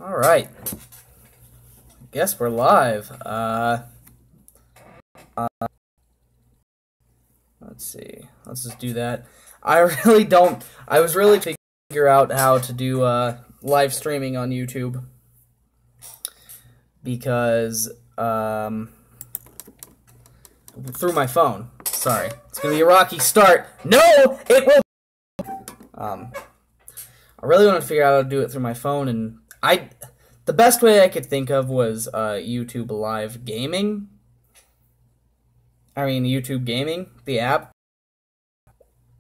Alright. Guess we're live. Let's see. Let's just do that. I was really trying to figure out how to do live streaming on YouTube. Because, through my phone. Sorry. It's gonna be a rocky start. No! It will... I really want to figure out how to do it through my phone, and the best way I could think of was YouTube Live Gaming. I mean, YouTube Gaming, the app.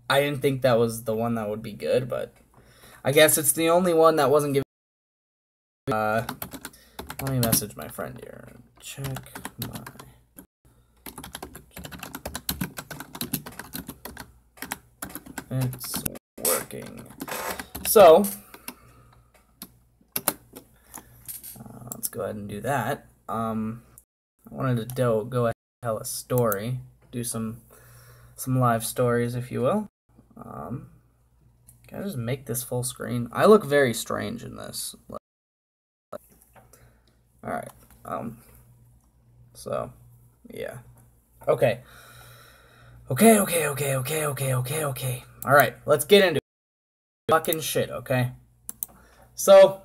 I didn't think that was the one that would be good, but I guess it's the only one that wasn't given. Let me message my friend here. Check my... It's working. So, let's go ahead and do that. I wanted to go ahead and tell a story, do some live stories, if you will. Can I just make this full screen? I look very strange in this. Alright, so, yeah. Okay. Alright, let's get into it. Fucking shit, okay? So,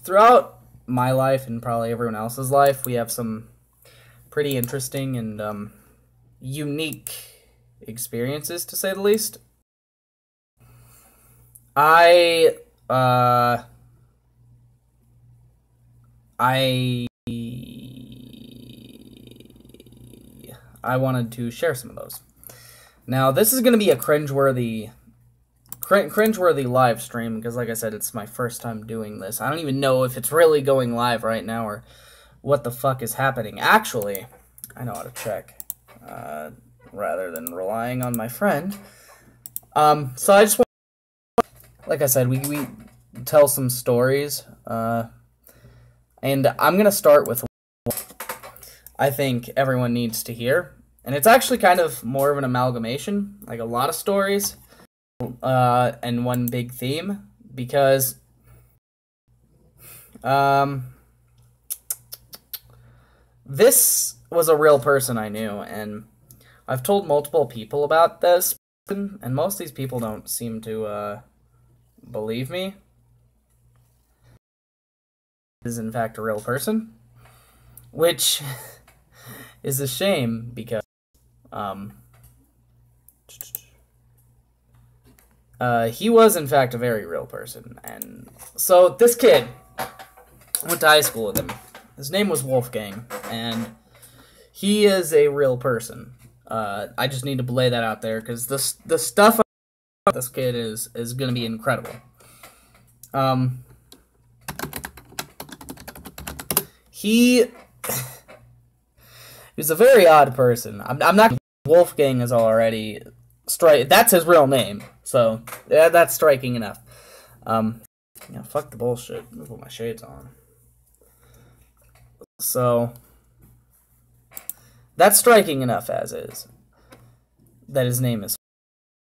throughout my life and probably everyone else's life, we have some pretty interesting and unique experiences, to say the least. I wanted to share some of those. Now, this is going to be a cringeworthy live stream, because like I said, it's my first time doing this. I don't even know if it's really going live right now or what the fuck is happening. Actually, I know how to check, rather than relying on my friend. So I just want, like I said, we tell some stories, and I'm going to start with what I think everyone needs to hear. And it's actually kind of more of an amalgamation, like a lot of stories, and one big theme, because this was a real person I knew, and I've told multiple people about this, and most of these people don't seem to believe me. This is in fact a real person, which is a shame, because he was in fact a very real person. And so this kid, I went to high school with him. His name was Wolfgang, and he is a real person. I just need to lay that out there, because the stuff about this kid is going to be incredible. He was a very odd person. I'm not... Wolfgang is already... That's his real name, so yeah, that's striking enough. Yeah, fuck the bullshit. Let me put my shades on. So, that's striking enough as is. That his name is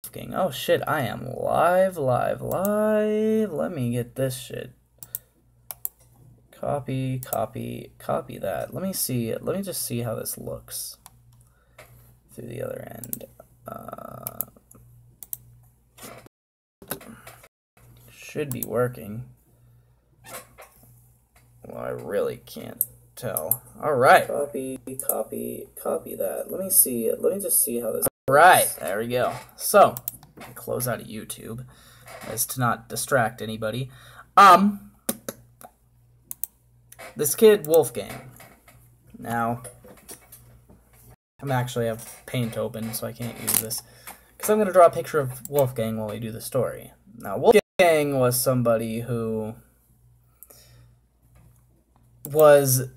Wolfgang. Oh shit, I am live. Let me get this shit. Copy that. Let me see it. Let me just see how this looks through the other end. Should be working. Well, I really can't tell. Alright. Copy that. Let me see it. Let me just see how this... Alright, there we go. So, close out of YouTube, as to not distract anybody. This kid, Wolfgang. Now, I actually have Paint open, so I can't use this, because I'm going to draw a picture of Wolfgang while we do the story. Now, Wolfgang was somebody who was,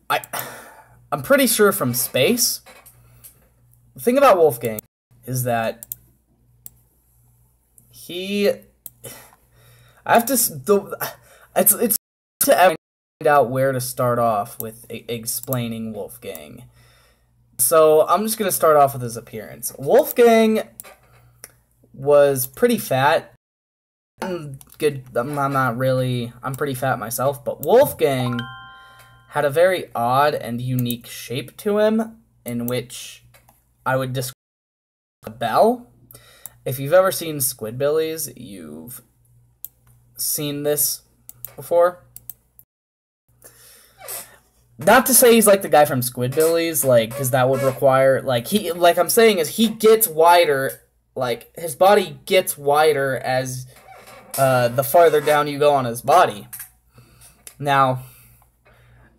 I'm pretty sure, from space. The thing about Wolfgang is that I have to, it's to find out where to start off with explaining Wolfgang. So I'm just going to start off with his appearance. Wolfgang was pretty fat. good. I'm not really. I'm pretty fat myself, but Wolfgang had a very odd and unique shape to him, in which I would describe a bell. If you've ever seen Squidbillies, you've seen this before. Not to say he's like the guy from Squidbillies, like, because that would require, like I'm saying is he gets wider, like, his body gets wider as the farther down you go on his body. Now,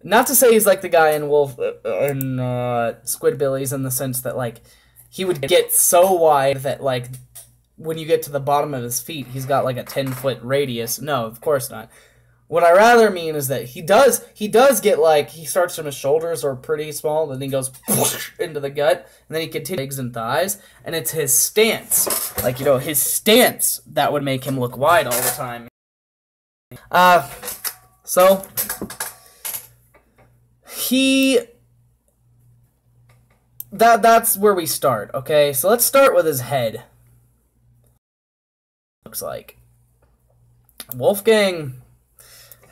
not to say he's like the guy in Squidbillies in the sense that, like, he would get so wide that, like, when you get to the bottom of his feet, he's got, like, a 10-foot radius. No, of course not. What I rather mean is that he does get, like, he starts from his shoulders are pretty small, then he goes into the gut, and then he continues legs and thighs, and it's his stance. Like, you know, his stance that would make him look wide all the time. So, that's where we start, okay? So let's start with his head. Looks like Wolfgang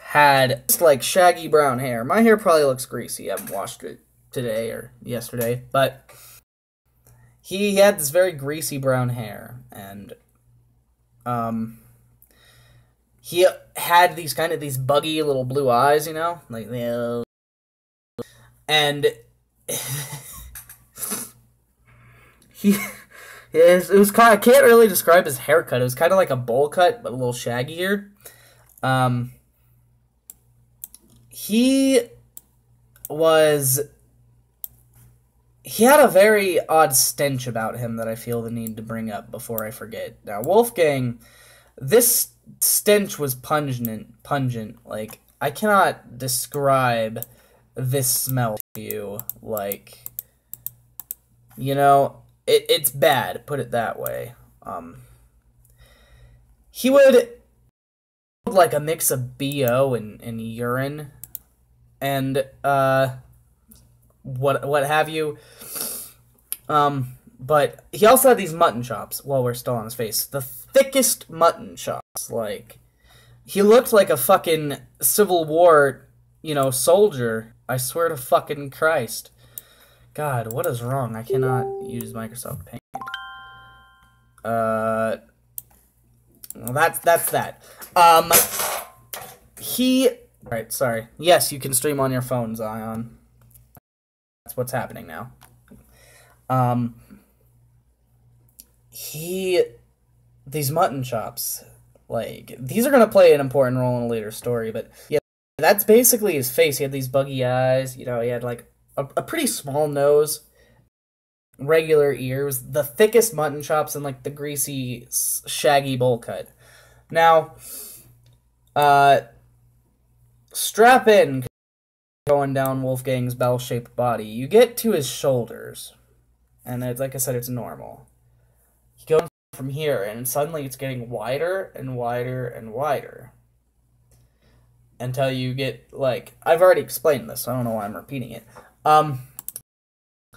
had just like shaggy brown hair. My hair probably looks greasy. I haven't washed it today or yesterday, but he had this very greasy brown hair, and he had these buggy little blue eyes, you know, like and it was kind of, I can't really describe his haircut. It was kind of like a bowl cut, but a little shaggier. He had a very odd stench about him that I feel the need to bring up before I forget. Now, Wolfgang, this stench was pungent. Like, I cannot describe this smell to you. Like, you know, it's bad, put it that way. He would like a mix of BO and urine and what have you. But he also had these mutton chops while we're still on his face. The thickest mutton chops. Like, he looked like a fucking Civil War, you know, soldier. I swear to fucking Christ. God, what is wrong? I cannot use Microsoft Paint. Well, that's that. Alright, sorry. Yes, you can stream on your phone, Zion. That's what's happening now. These mutton chops, like, these are gonna play an important role in a later story, but yeah, that's basically his face. He had these buggy eyes, you know, he had, like, a pretty small nose, regular ears, the thickest mutton chops, and, like, the greasy, shaggy bowl cut. Now, strap in, going down Wolfgang's bell-shaped body. You get to his shoulders, and it's, like I said, it's normal. You go from here, and suddenly it's getting wider and wider and wider. Until you get, like, I've already explained this, so I don't know why I'm repeating it.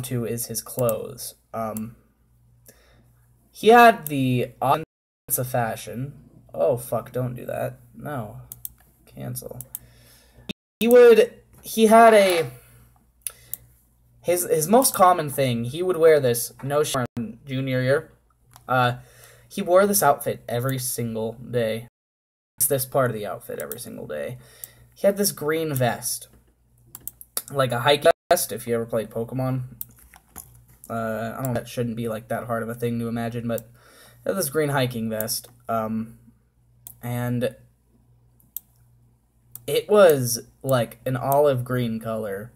To is his clothes. He had the odd sense of fashion. Oh, fuck, don't do that. No. Cancel. He had his most common thing, he would wear this, no shit, junior year. He wore this outfit every single day. It's this part of the outfit every single day. He had this green vest. Like a hiking vest, if you ever played Pokemon. I don't know, that shouldn't be like that hard of a thing to imagine, but he had this green hiking vest. And it was like an olive green color,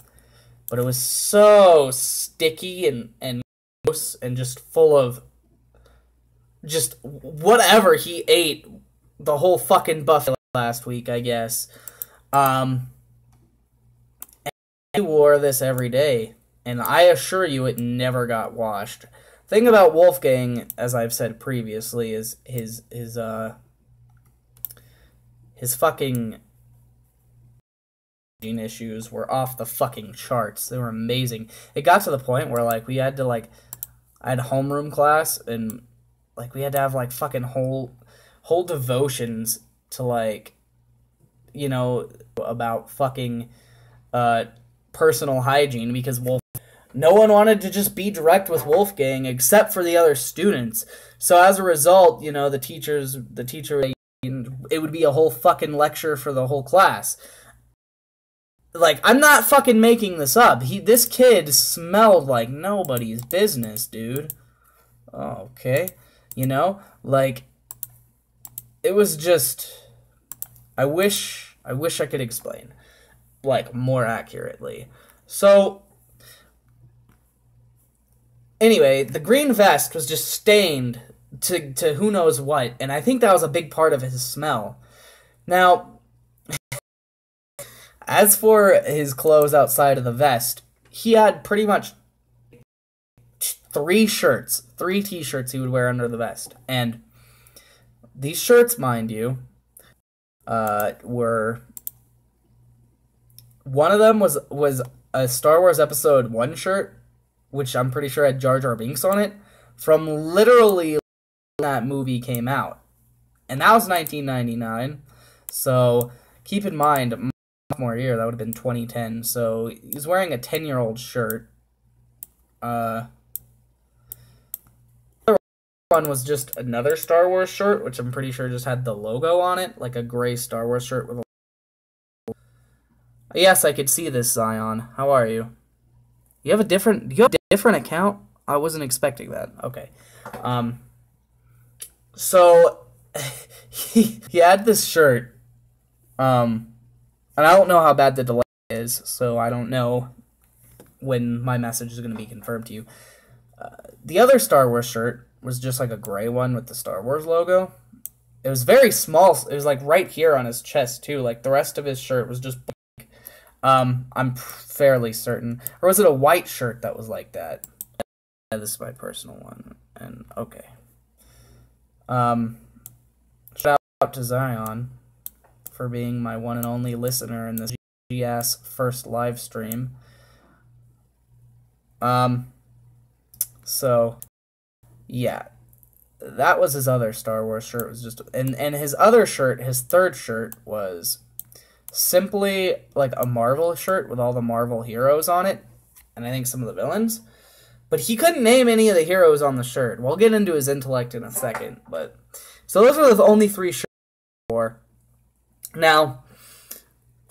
but it was so sticky and gross and just full of just whatever he ate the whole fucking buffet last week, I guess. And he wore this every day, and I assure you it never got washed. Thing about Wolfgang, as I've said previously, is his fucking issues were off the fucking charts. They were amazing. It got to the point where, like, we had to, like, I had homeroom class, and, like, we had to have, like, fucking whole whole devotions to, like, you know, about fucking personal hygiene, because no one wanted to just be direct with Wolfgang except for the other students. So as a result, you know, the teacher, it would be a whole fucking lecture for the whole class. Like, I'm not fucking making this up. This kid smelled like nobody's business, dude. Oh, okay. You know, like, it was just, I wish I could explain, like, more accurately. So, anyway, the green vest was just stained to who knows what, and I think that was a big part of his smell. Now, as for his clothes outside of the vest, he had pretty much 3 t-shirts he would wear under the vest. And these shirts, mind you, were... One of them was a Star Wars Episode 1 shirt, which I'm pretty sure had Jar Jar Binks on it, from literally when that movie came out. And that was 1999, so keep in mind, my sophomore year, that would have been 2010, so he's wearing a 10-year-old shirt. The other one was just another Star Wars shirt, which I'm pretty sure just had the logo on it, like a gray Star Wars shirt with a... Yes, I could see this, Zion. How are you? You have a different account? I wasn't expecting that. Okay. So he had this shirt. And I don't know how bad the delay is, so I don't know when my message is going to be confirmed to you. The other Star Wars shirt was just like a gray one with the Star Wars logo. It was very small. It was like right here on his chest too. Like the rest of his shirt was just black. I'm fairly certain. Or was it a white shirt that was like that? Yeah, this is my personal one. And okay. Shout out to Zion for being my one and only listener in this G-ass first live stream. So yeah, that was his other Star Wars shirt. It was just, and his other shirt, his third shirt, was simply like a Marvel shirt with all the Marvel heroes on it, and I think some of the villains. But he couldn't name any of the heroes on the shirt. We'll get into his intellect in a second. But so those are the only 3 shirts for. Now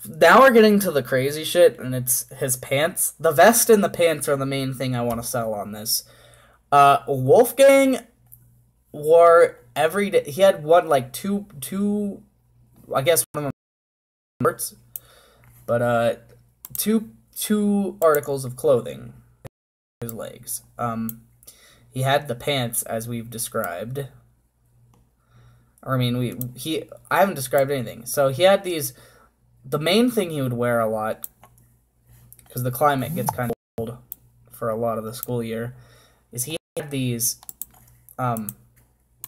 we're getting to the crazy shit, and it's his pants. The vest and the pants are the main thing I want to sell on this. Wolfgang wore every day. He had one, like two. I guess one of them shirts, but two articles of clothing. His legs. He had the pants as we've described. Or I mean, I haven't described anything. So he had these. The main thing he would wear a lot, because the climate gets kind of cold for a lot of the school year, is he had these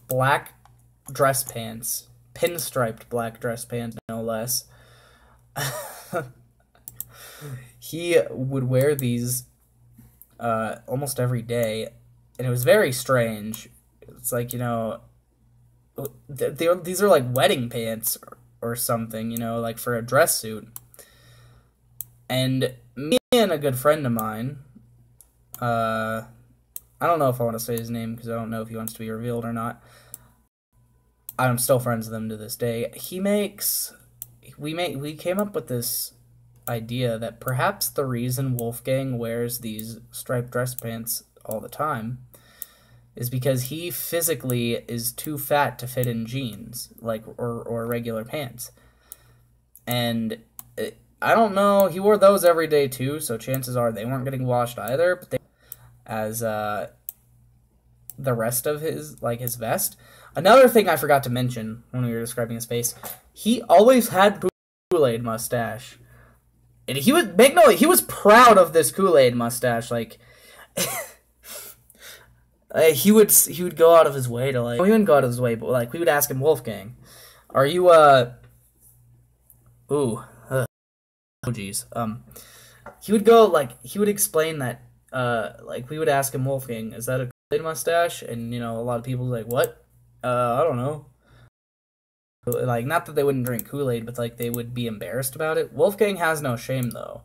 black dress pants, pinstriped black dress pants, no less. He would wear these almost every day, and it was very strange. It's like, you know, these are like wedding pants or something, you know, like for a dress suit. And me and a good friend of mine, I don't know if I want to say his name because I don't know if he wants to be revealed or not. I'm still friends with him to this day. We came up with this idea that perhaps the reason Wolfgang wears these striped dress pants all the time is because he physically is too fat to fit in jeans, like, or regular pants. And I don't know, he wore those every day too, so chances are they weren't getting washed either, but as the rest of his, like, his vest. Another thing I forgot to mention when we were describing his face, he always had Kool-Aid mustache. And he would make no, he was proud of this Kool-Aid mustache, like he would go out of his way to, like, he wouldn't go out of his way, but like we would ask him, Wolfgang, are you oh geez, he would go, like, he would explain that, like, we would ask him, Wolfgang, is that a Kool-Aid mustache? And, you know, a lot of people would be like, what? I don't know. Like, not that they wouldn't drink Kool-Aid, but like they would be embarrassed about it. Wolfgang has no shame though.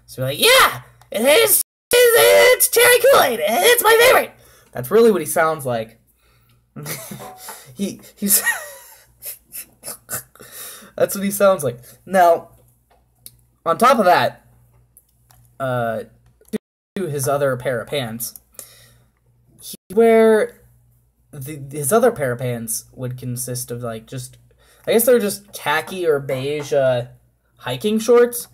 So like, yeah, it's cherry Kool-Aid. It's my favorite. That's really what he sounds like. he's that's what he sounds like. Now, on top of that, to his other pair of pants, his other pair of pants would consist of like just, I guess they're just khaki or beige hiking shorts.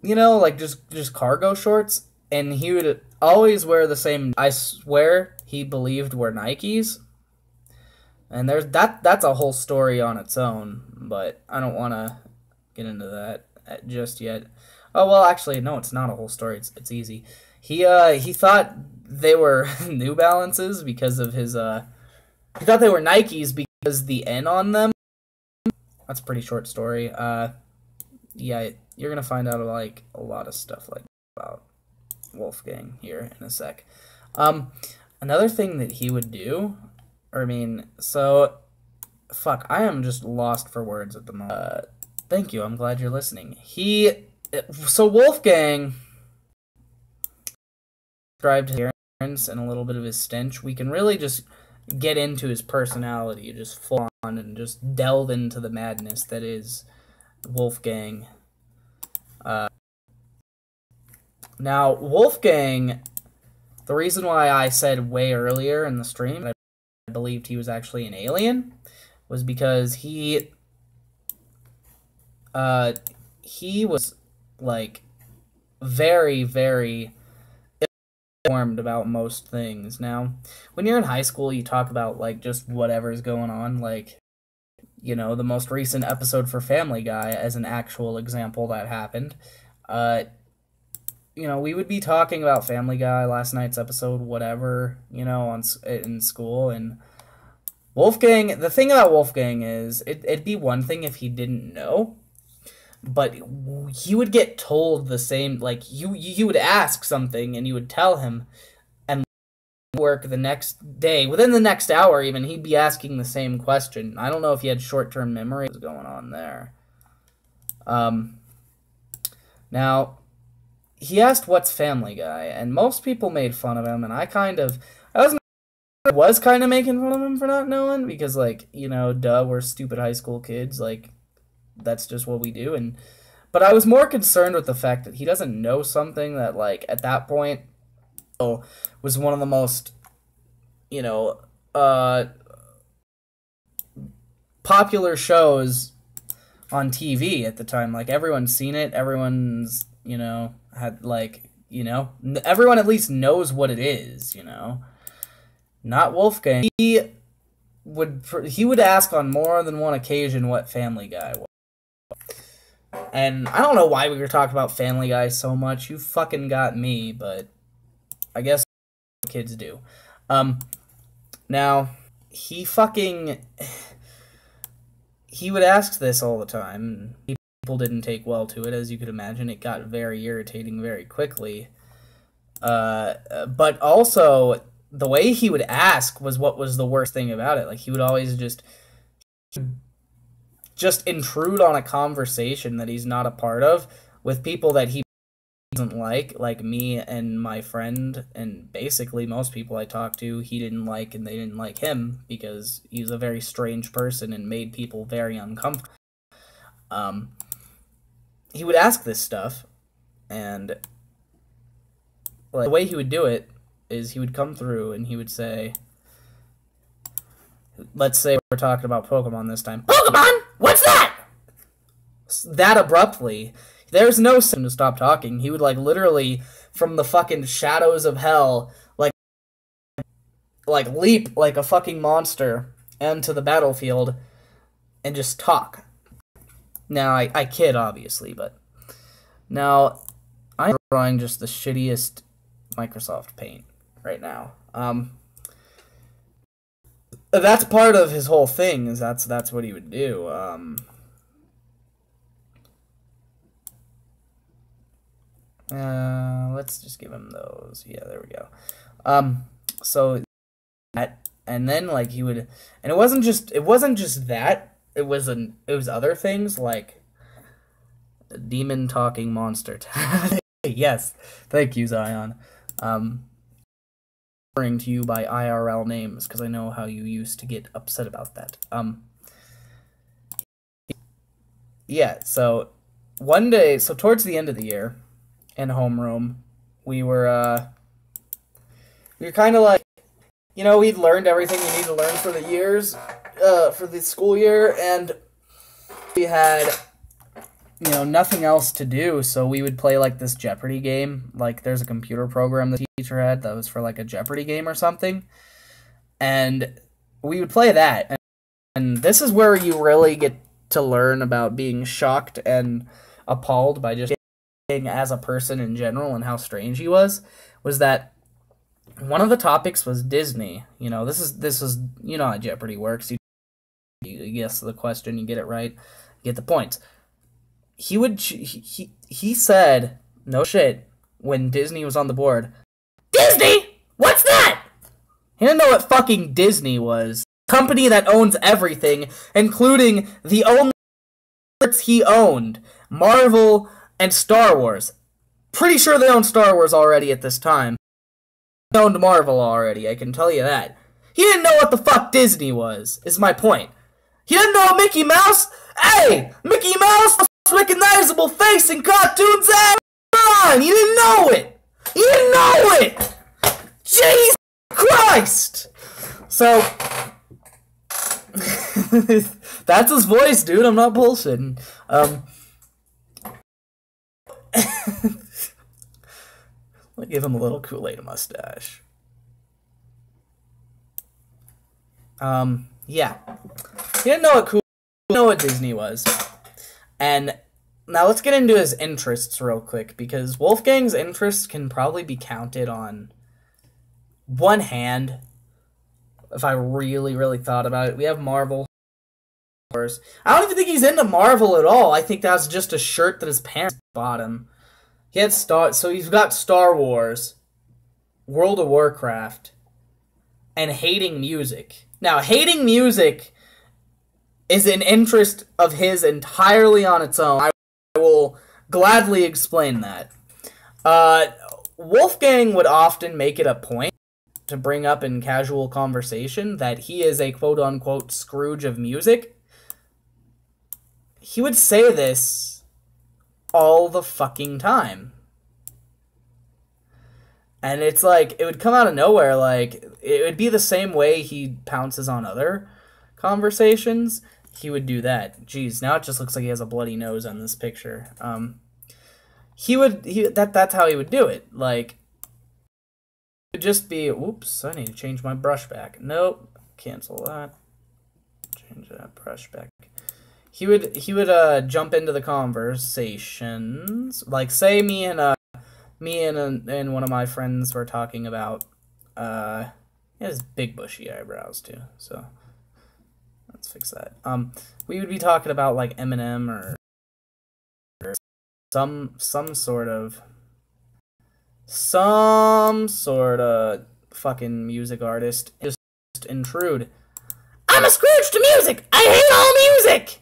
You know, like just cargo shorts, and he would always wear the same. I swear he believed were Nikes. And that's a whole story on its own, but I don't want to get into that just yet. Oh, well, actually, no, it's not a whole story. It's easy. He thought they were New Balances because of his he thought they were Nikes because the N on them. That's a pretty short story. Yeah, you're going to find out like a lot of stuff like about Wolfgang here in a sec. Another thing that he would do, fuck, I am just lost for words at the moment. Thank you, I'm glad you're listening. So Wolfgang described his appearance and a little bit of his stench. We can really just get into his personality, just full on, and just delve into the madness that is Wolfgang. Now, Wolfgang, the reason why I said way earlier in the stream that I believed he was actually an alien was because he was like very, very informed about most things. Now, when you're in high school, you talk about like just whatever's going on, like, you know, the most recent episode for Family Guy as an actual example that happened. You know, we would be talking about Family Guy, last night's episode, whatever, you know, in school, and Wolfgang, the thing about Wolfgang is, it'd be one thing if he didn't know, but he would get told the same, like, you would ask something, and you would tell him, and work the next day, within the next hour even, he'd be asking the same question. I don't know if he had short-term memory was going on there. Now, he asked what's Family Guy, and most people made fun of him, and I was kind of making fun of him for not knowing, because, like, you know, duh, we're stupid high school kids, like, that's just what we do, but I was more concerned with the fact that he doesn't know something that, like, at that point, was one of the most, you know, popular shows on TV at the time. Like, everyone's seen it, everyone's, you know, had, like, you know, everyone at least knows what it is, you know. Not Wolfgang. He would ask on more than one occasion what Family Guy was. And I don't know why we were talking about Family Guy so much. You fucking got me, but I guess kids do. Now, he would ask this all the time. People didn't take well to it, as you could imagine. It got very irritating very quickly. But also, the way he would ask was what was the worst thing about it. Like, he would always just intrude on a conversation that he's not a part of with people that he doesn't like me and my friend, and basically most people I talked to he didn't like, and they didn't like him because he's a very strange person and made people very uncomfortable. He would ask this stuff, and like, the way he would do it is he would come through and he would say, let's say we're talking about Pokemon this time. Pokemon? What's that? That abruptly. There's no reason to stop talking. He would, like, literally, from the fucking shadows of hell, like leap like a fucking monster onto the battlefield and just talk. Now, I kid, obviously, but now, I'm drawing just the shittiest Microsoft Paint right now. That's part of his whole thing, is that's what he would do. Let's just give him those. Yeah, there we go. So that, and then like he would, and it wasn't just that. it was other things like a demon talking monster. Yes, thank you, Zion. Referring to you by IRL names because I know how you used to get upset about that. Yeah, so one day, so towards the end of the year in homeroom, we were kind of like, you know, we'd learned everything we need to learn for the years, for the school year, and we had, you know, nothing else to do, so we would play like this Jeopardy game. Like, there's a computer program the teacher had that was for like a Jeopardy game or something, and we would play that. And this is where you really get to learn about being shocked and appalled by just being as a person in general and how strange he was that one of the topics was Disney. You know, this is you know how Jeopardy works. You guess the question, you get it right, you get the points. He said, no shit, when Disney was on the board, Disney? What's that? He didn't know what fucking Disney was. Company that owns everything, including the only he owned, Marvel and Star Wars. Pretty sure they own Star Wars already at this time. They owned Marvel already, I can tell you that. He didn't know what the fuck Disney was, is my point. He didn't know Mickey Mouse? Hey, Mickey Mouse, the recognizable face in cartoons, on! You didn't know it! You didn't know it! Jesus Christ! So, that's his voice, dude. I'm not bullshitting. I'll give him a little Kool-Aid mustache. Yeah. He didn't know what Disney was. And now let's get into his interests real quick, because Wolfgang's interests can probably be counted on one hand. If I really, really thought about it, we have Marvel. I don't even think he's into Marvel at all. I think that's just a shirt that his parents bought him. He had so he's got Star Wars, World of Warcraft, and hating music. Now, hating music is an interest of his entirely on its own. I will gladly explain that. Wolfgang would often make it a point to bring up in casual conversation that he is a quote-unquote Scrooge of music. He would say this all the fucking time. And it's like, it would come out of nowhere. Like, it would be the same way he pounces on other conversations. He would do that. Jeez, now it just looks like he has a bloody nose on this picture. That's how he would do it. Like, it would just be, oops, I need to change my brush back. Nope, cancel that. Change that brush back. He would jump into the conversations. Like, say me and one of my friends were talking about, he has big bushy eyebrows too, so let's fix that. We would be talking about like Eminem or some sort of fucking music artist just intrude. I'm a Scrooge to music! I hate all music!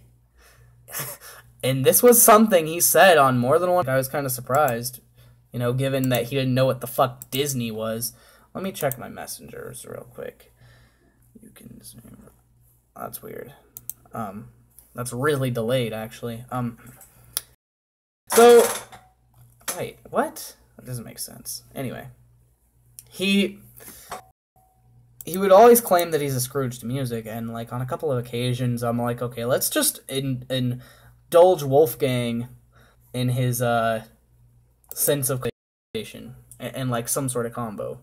And this was something he said on more than one. I was kind of surprised, you know, given that he didn't know what the fuck Disney was. Let me check my messengers real quick. You can zoom. That's weird. That's really delayed, actually. So, wait, what? That doesn't make sense. Anyway, he would always claim that he's a Scrooge to music, and like on a couple of occasions, I'm like, okay, let's just indulge Wolfgang in his sense of creation and like some sort of combo,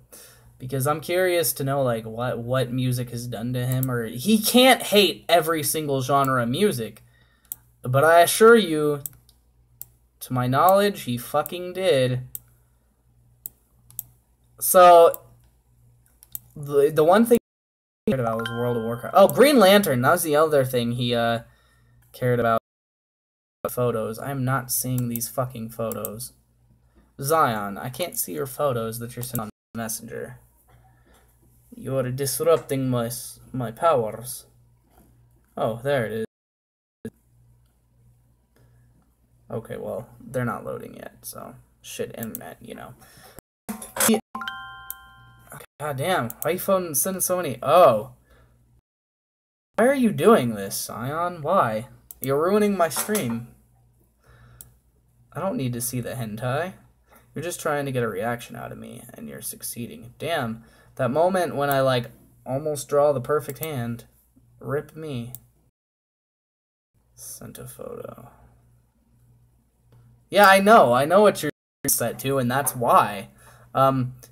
because I'm curious to know like what music has done to him. Or he can't hate every single genre of music, but I assure you, to my knowledge, he fucking did. So the one thing he cared about was World of Warcraft. Oh, Green Lantern, that was the other thing he cared about. Photos. I'm not seeing these fucking photos. Zion, I can't see your photos that you're sending on Messenger. You're disrupting my powers. Oh, there it is. Okay, well, they're not loading yet, so shit, internet, you know. God damn, why are you sending so many? Oh. Why are you doing this, Scion? Why? You're ruining my stream. I don't need to see the hentai. You're just trying to get a reaction out of me, and you're succeeding. Damn, that moment when I, like, almost draw the perfect hand. Rip me. Sent a photo. Yeah, I know what you're set to, and that's why.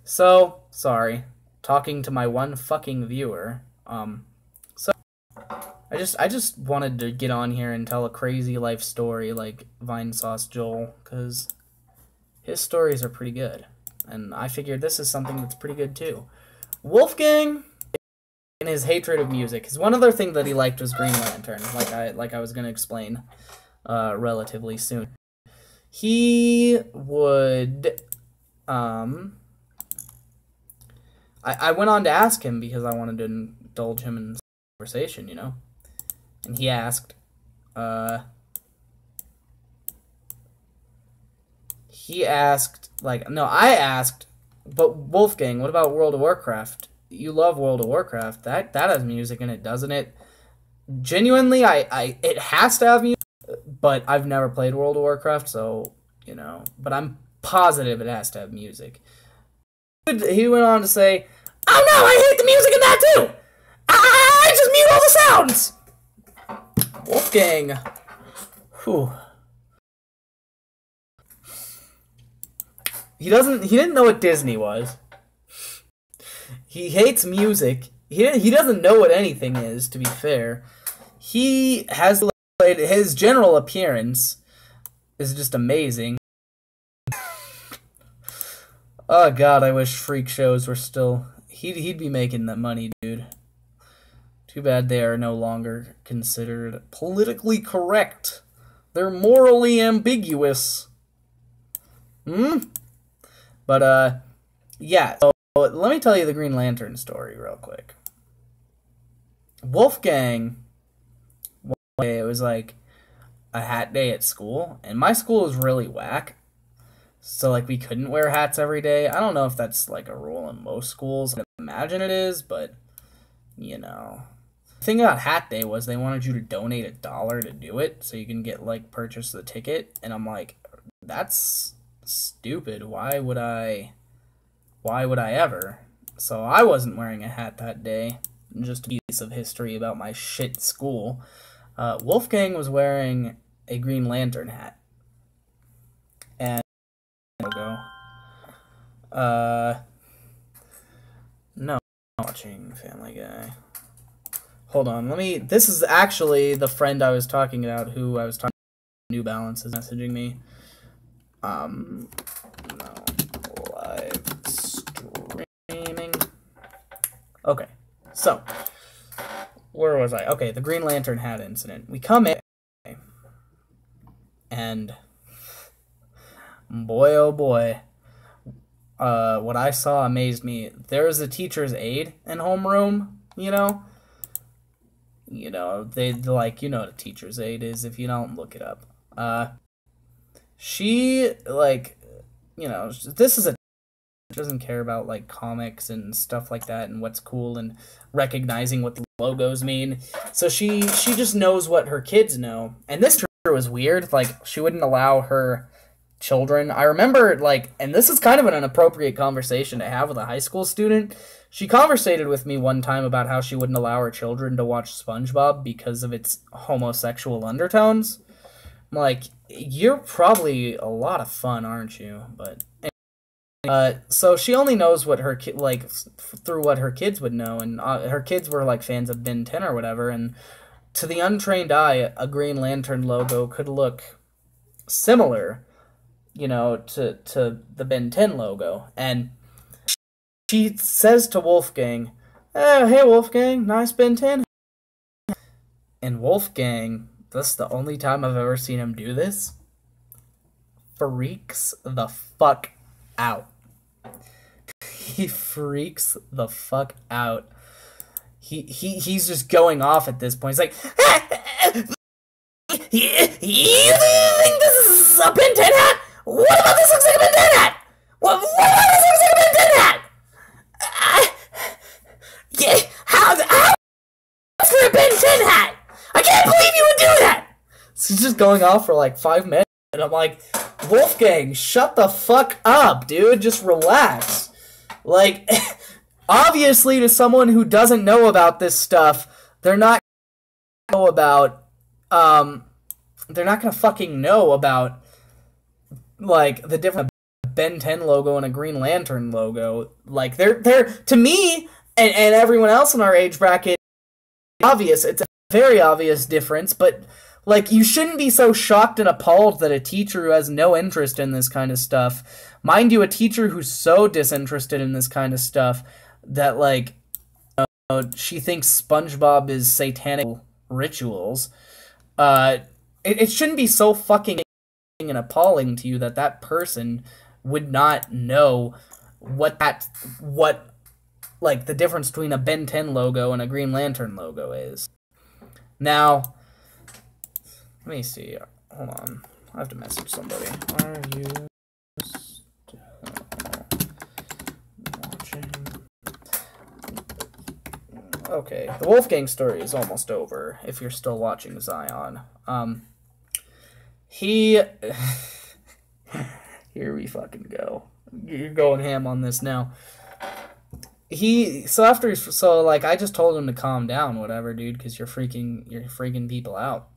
So, sorry. Talking to my one fucking viewer. So, I just wanted to get on here and tell a crazy life story like Vinesauce Joel, because his stories are pretty good. And I figured this is something that's pretty good too. Wolfgang, in his hatred of music, because one other thing that he liked was Green Lantern, like I was going to explain relatively soon. He would, I went on to ask him because I wanted to indulge him in conversation, you know? And he asked, I asked, but Wolfgang, what about World of Warcraft? You love World of Warcraft. That has music in it, doesn't it? Genuinely, it has to have music, but I've never played World of Warcraft, so, you know, but I'm positive it has to have music. He went on to say, oh no, I hate the music in that too! I just mute all the sounds! Wolfgang. Whew. He didn't know what Disney was. He hates music. He doesn't know what anything is, to be fair. He has played, his general appearance is just amazing. Oh god, I wish freak shows were still, he'd be making that money, dude. Too bad they are no longer considered politically correct. They're morally ambiguous. But, yeah, so let me tell you the Green Lantern story real quick. Wolfgang, one day it was like a hat day at school, and my school is really whack. So, like, we couldn't wear hats every day. I don't know if that's, like, a rule in most schools. I imagine it is, but, you know. The thing about hat day was they wanted you to donate $1 to do it, so you can get, like, purchase the ticket. And I'm like, that's stupid. Why would I ever? So I wasn't wearing a hat that day. Just a piece of history about my shit school. Wolfgang was wearing a Green Lantern hat. And logo. No, I'm not watching Family Guy. Hold on, this is actually the friend I was talking about, who I was talking about. New Balance is messaging me. No, live streaming. Okay, so, where was I? Okay, the Green Lantern hat incident. We come in, and boy, oh boy, what I saw amazed me. There was a teacher's aide in homeroom, you know? You know, they like, you know what a teacher's aide is. If you don't, look it up. She, like, you know, this is a doesn't care about, like, comics and stuff like that and what's cool and recognizing what the logos mean. So she just knows what her kids know. And this teacher was weird. Like, she wouldn't allow her children. I remember, like, and this is kind of an inappropriate conversation to have with a high school student. She conversated with me one time about how she wouldn't allow her children to watch SpongeBob because of its homosexual undertones. I'm like, you're probably a lot of fun, aren't you? But so she only knows what her through what her kids would know, and her kids were like fans of Ben 10 or whatever. And to the untrained eye, a Green Lantern logo could look similar, you know, to the Ben 10 logo. And she says to Wolfgang, hey Wolfgang, nice Ben 10. And Wolfgang, this is the only time I've ever seen him do this, freaks the fuck out. He freaks the fuck out. He's just going off at this point. He's like, You think this is a Ben 10 hat? What about this looks like a Ben 10 hat? What about this looks like a Ben 10 hat? Yeah, how for a Ben 10 hat? I can't believe you would do that! So he's just going off for like 5 minutes, and I'm like, Wolfgang, shut the fuck up, dude. Just relax. Like, obviously, to someone who doesn't know about this stuff, they're not gonna know about, they're not gonna fucking know about, like, the different Ben 10 logo and a Green Lantern logo. Like, they're to me, and everyone else in our age bracket, obvious. It's a very obvious difference, but, like, you shouldn't be so shocked and appalled that a teacher who has no interest in this kind of stuff, mind you, a teacher who's so disinterested in this kind of stuff that, like, she thinks SpongeBob is satanic rituals, it shouldn't be so fucking and appalling to you that that person would not know what like, the difference between a Ben 10 logo and a Green Lantern logo is. Now, let me see. Hold on. I have to message somebody. Are you still watching? Okay, the Wolfgang story is almost over, if you're still watching Zion. Here we fucking go. You're going ham on this now. Like, I just told him to calm down, whatever, dude, because you're freaking people out.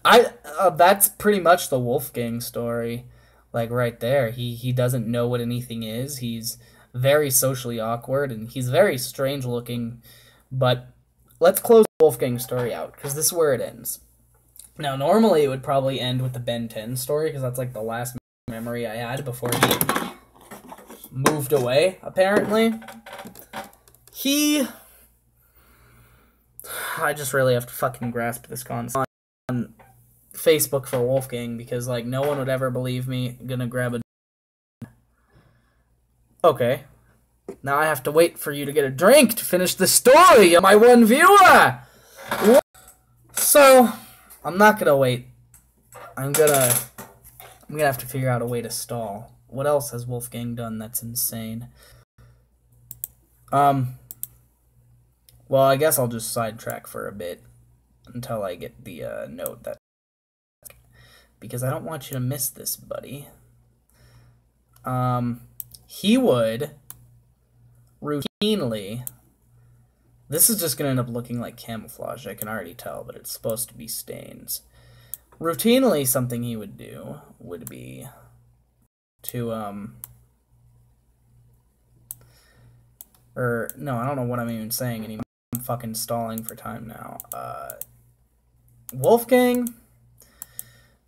That's pretty much the Wolfgang story, like, right there. He doesn't know what anything is. He's very socially awkward, and he's very strange looking, but let's close the Wolfgang story out, because this is where it ends. Now, normally it would probably end with the Ben 10 story, because that's, like, the last memory I had before he moved away, apparently. I just really have to fucking grasp this concept on Facebook for Wolfgang, because, like, no one would ever believe me. I'm gonna grab a... Okay. Now I have to wait for you to get a drink to finish the story of my one viewer! So, I'm not gonna wait. I'm gonna have to figure out a way to stall. What else has Wolfgang done that's insane? Well, I guess I'll just sidetrack for a bit until I get the note that... Because I don't want you to miss this, buddy. He would routinely... This is just going to end up looking like camouflage, I can already tell, but it's supposed to be stains. Routinely, something he would do would be to, no, I don't know what I'm even saying anymore. I'm fucking stalling for time now. Wolfgang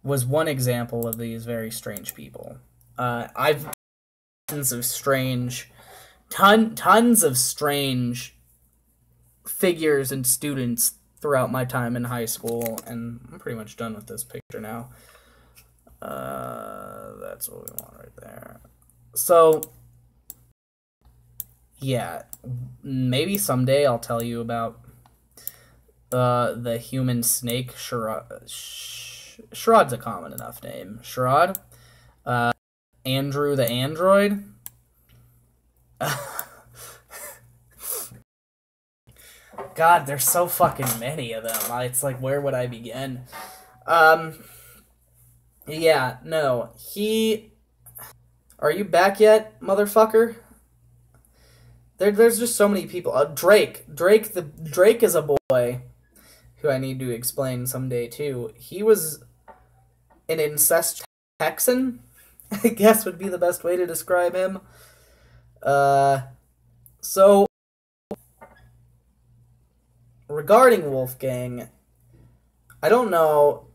was one example of these very strange people. I've tons of strange figures and students throughout my time in high school, and I'm pretty much done with this picture now. That's what we want right there. So, yeah, maybe someday I'll tell you about the human snake, Sharad's a common enough name. Sharad? Andrew the android? God, there's so fucking many of them. It's like, where would I begin? Yeah, no. Are you back yet, motherfucker? There's just so many people. Drake is a boy who I need to explain someday, too. He was an incest Texan, I guess would be the best way to describe him. So... Regarding Wolfgang, I don't know.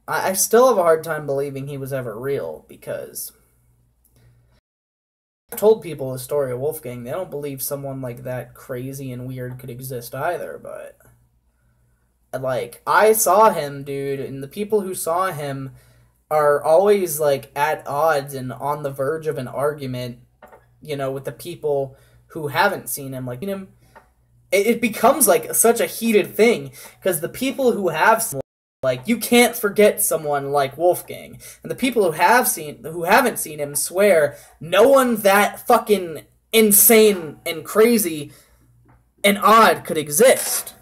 I still have a hard time believing he was ever real, because I've told people the story of Wolfgang. They don't believe someone like that crazy and weird could exist either, but... Like, I saw him, dude, and the people who saw him are always, like, at odds and on the verge of an argument, you know, with the people who haven't seen him. Like, it becomes like such a heated thing because the people who have like you can't forget someone like Wolfgang, and the people who haven't seen him swear no one that fucking insane and crazy and odd could exist.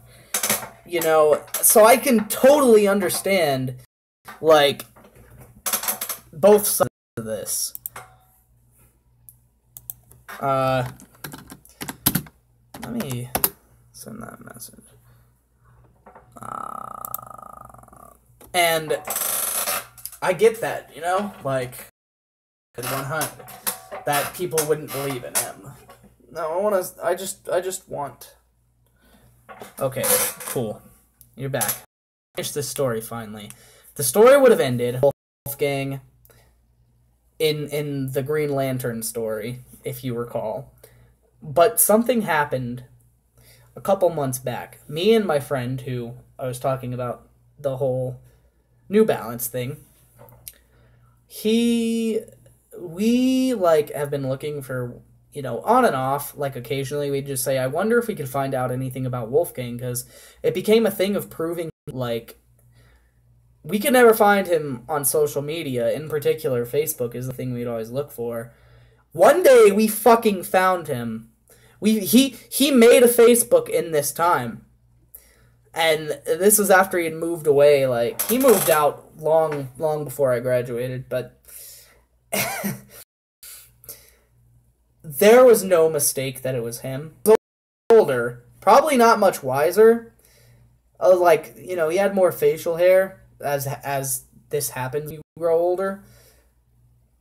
You know, so I can totally understand like both sides of this. Let me send that message. And I get that, you know, like 100 that people wouldn't believe in him. No, I just want. Okay, cool. You're back. Finish this story finally. The story would have ended Wolfgang in the Green Lantern story, if you recall. But something happened a couple months back. Me and my friend, who I was talking about the whole New Balance thing, we like have been looking for, you know, on and off, like occasionally we'd just say, I wonder if we could find out anything about Wolfgang, because it became a thing of proving, like, we could never find him on social media. In particular, Facebook is the thing we'd always look for. One day we fucking found him. He made a Facebook in this time. And this was after he had moved away. Like, he moved out long before I graduated, but there was no mistake that it was him. He was older, probably not much wiser. Like, you know, he had more facial hair as this happened. You grow older,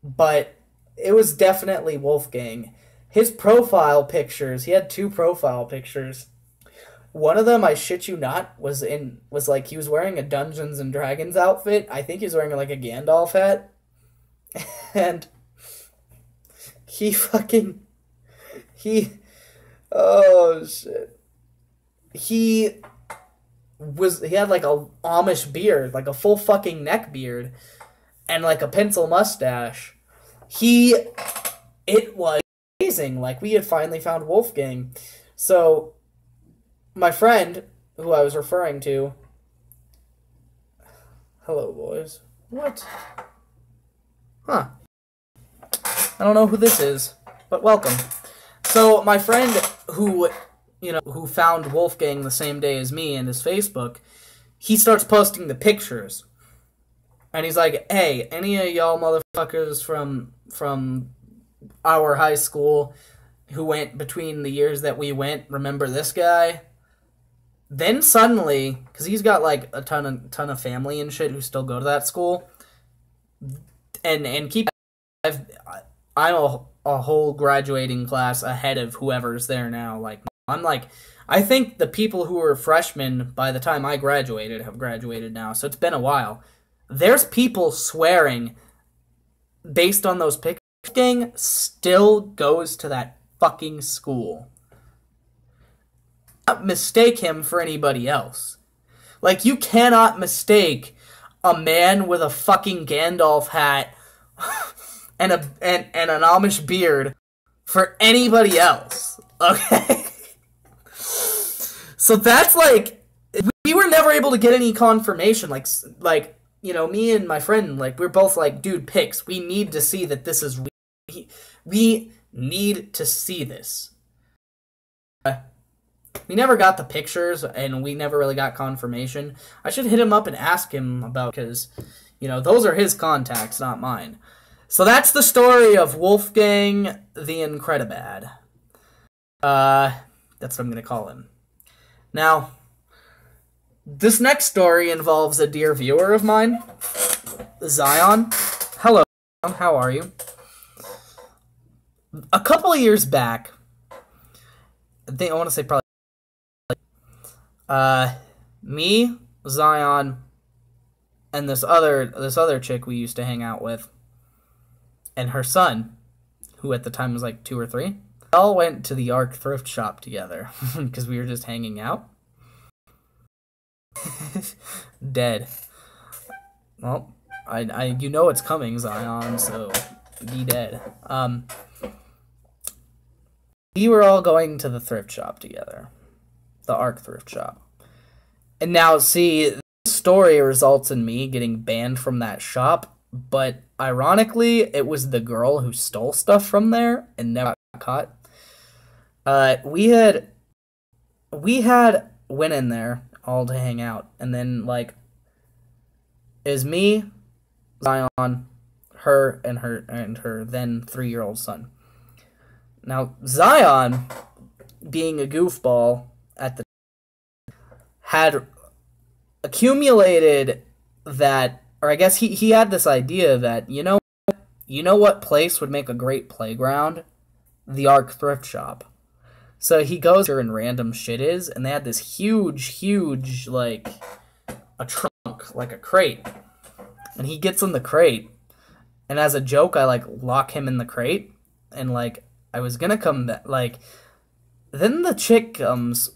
but it was definitely Wolfgang. His profile pictures. He had 2 profile pictures. One of them, I shit you not, was like he was wearing a Dungeons and Dragons outfit. I think he was wearing like a Gandalf hat, and oh shit. He had like a Amish beard, like a full fucking neck beard, and like a pencil mustache. It was amazing. Like, we had finally found Wolfgang. So my friend, who I was referring to, hello boys. What? Huh. I don't know who this is, but welcome. So my friend who found Wolfgang the same day as me in his Facebook, he starts posting the pictures. And he's like, hey, any of y'all motherfuckers from our high school who went between the years that we went, remember this guy? Then suddenly, because he's got like a ton of family and shit who still go to that school, and I'm a whole graduating class ahead of whoever's there now. Like, I'm like, I think the people who were freshmen by the time I graduated have graduated now, so it's been a while. There's people swearing based on those pictures. Wolfgang still goes to that fucking school. Not mistake him for anybody else. Like, you cannot mistake a man with a fucking Gandalf hat and an Amish beard for anybody else. Okay? So that's like, we were never able to get any confirmation. Like, you know, me and my friend, like, we're both like, dude, pics. We need to see that this is real. We need to see this. We never got the pictures, and we never really got confirmation. I should hit him up and ask him about, because, you know, those are his contacts, not mine. So that's the story of Wolfgang the Incredibad. That's what I'm going to call him. Now, this next story involves a dear viewer of mine, Zion. Hello, how are you? A couple of years back, I want to say probably, me, Zion, and this other chick we used to hang out with, and her son, who at the time was like 2 or 3, all went to the Ark thrift shop together because we were just hanging out. Dead. Well, you know it's coming, Zion, so be dead. We were all going to the thrift shop together. the Ark thrift shop. And now, see, this story results in me getting banned from that shop, but ironically, it was the girl who stole stuff from there and never got caught. We had went in there all to hang out, and then, like, it was me, Zion, her, and her then 3-year-old son. Now, Zion, being a goofball at the had accumulated that, or I guess he had this idea that, you know what place would make a great playground? The Ark thrift shop. So he goes there and random shit is, and they had this huge, like, a trunk, like a crate. And he gets in the crate, and as a joke, I, like, lock him in the crate, and, like, I was gonna come back, like, then the chick comes.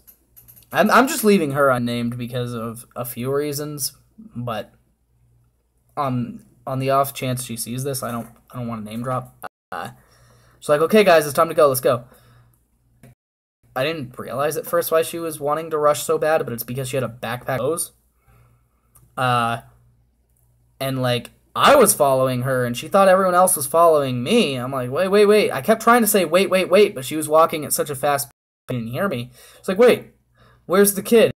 I'm just leaving her unnamed because of a few reasons, but on the off chance she sees this, I don't want to name drop. She's like, okay, guys, it's time to go. Let's go. I didn't realize at first why she was wanting to rush so bad, but it's because she had a backpack hose. And, like, I was following her, and she thought everyone else was following me. I'm like, wait. I kept trying to say, wait, but she was walking at such a fast pace, she didn't hear me. It's like, wait, where's the kid?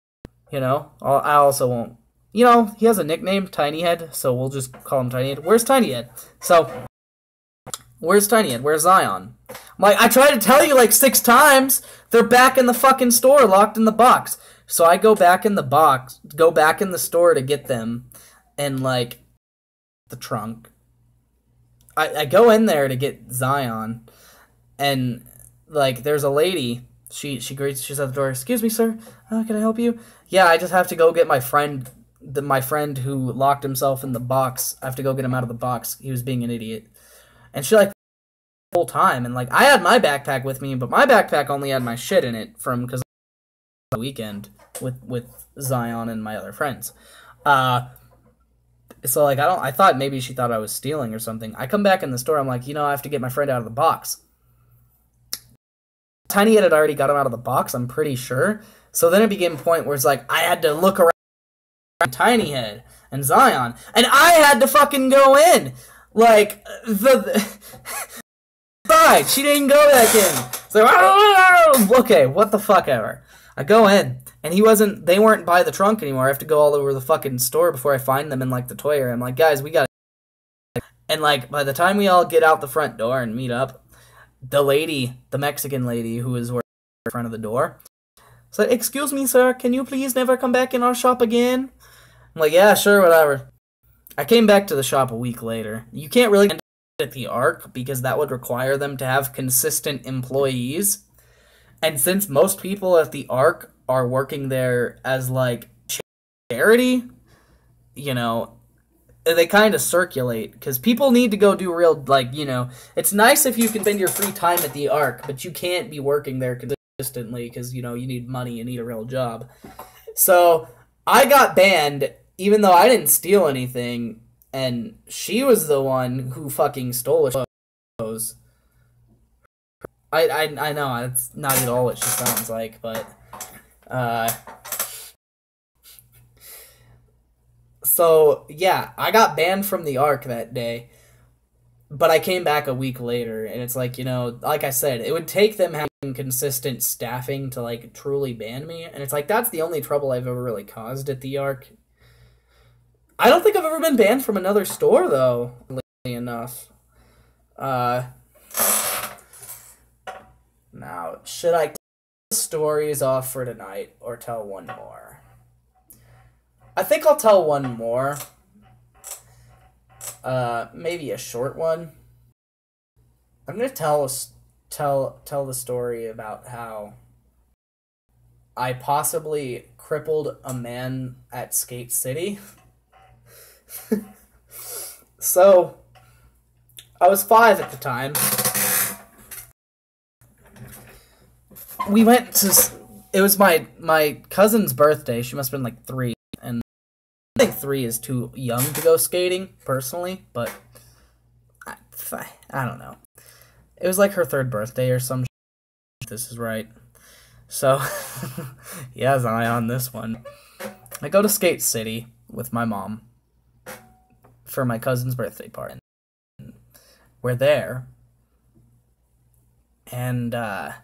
You know, I also won't. You know, he has a nickname, Tiny Head, so we'll just call him Tiny Head. Where's Tiny Head? So, where's Tiny Head? Where's Zion? I'm like, I tried to tell you like 6 times. They're back in the fucking store, locked in the box. So I go back in the store to get them, and, like, the trunk. I go in there to get Zion, and, like, there's a lady. She's at the door. Excuse me, sir. Can I help you? Yeah, I just have to go get my friend. My friend who locked himself in the box. I have to go get him out of the box. He was being an idiot. And she, like, the whole time. And, like, I had my backpack with me, but my backpack only had my shit in it because the weekend with Zion and my other friends. So, like, I thought maybe she thought I was stealing or something. I come back in the store. I'm like, I have to get my friend out of the box. Tiny Head had already got him out of the box, I'm pretty sure. So then it became a point where it's like, I had to look around Tiny Head and Zion, and I had to fucking go in. Like, side, she didn't go back in. It's like, okay, what the fuck ever. I go in, and they weren't by the trunk anymore. I have to go all over the fucking store before I find them in, like, the toy area. I'm like, guys, we gotta. And, like, by the time we all get out the front door and meet up, the Mexican lady who was in front of the door, so, excuse me, sir, can you please never come back in our shop again? I'm like, yeah, sure, whatever. I came back to the shop a week later. You can't really get at the Ark because that would require them to have consistent employees. And since most people at the Ark are working there as, like, charity, they kind of circulate, because people need to go do real, like, it's nice if you can spend your free time at the Ark, but you can't be working there consistently, because, you need money, you need a real job. So, I got banned, even though I didn't steal anything, and she was the one who fucking stole a clothes. I know, it's not at all what she sounds like, but, so, yeah, I got banned from the Ark that day, but I came back a week later, and it's like, like I said, it would take them having consistent staffing to, like, truly ban me, and it's like, that's the only trouble I've ever really caused at the Ark. I don't think I've ever been banned from another store, though, lately enough. Now, should I tell the stories off for tonight, or tell one more? I think I'll tell one more. Maybe a short one. I'm gonna tell the story about how I possibly crippled a man at Skate City. So, I was 5 at the time. We went to... It was my cousin's birthday. She must have been like 3. And I think 3 is too young to go skating, personally. But, I don't know. It was like her 3rd birthday or some shit. This is right. So, yeah, Zion on this one. I go to Skate City with my mom for my cousin's birthday party. We're there, and we're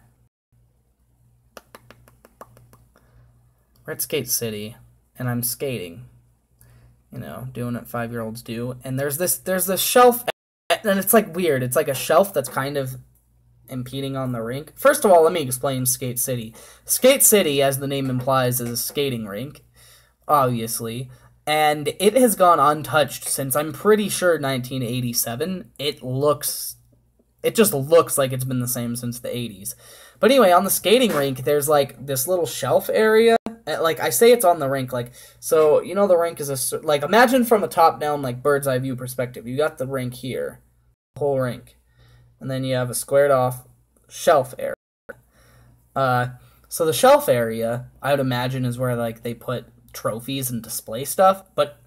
at Skate City, and I'm skating. You know, doing what 5-year-olds do. And there's this shelf, and it's like weird. It's like a shelf that's kind of impeding on the rink. First of all, let me explain Skate City. Skate City, as the name implies, is a skating rink, obviously. And it has gone untouched since, I'm pretty sure, 1987. It just looks like it's been the same since the 80s. But anyway, on the skating rink, there's like this little shelf area. Like, I say it's on the rink, like, so, you know, the rink is like, imagine from a top-down, like, bird's-eye view perspective. You got the rink here, the whole rink, and then you have a squared-off shelf area. So the shelf area, I would imagine, is where, like, they put trophies and display stuff, but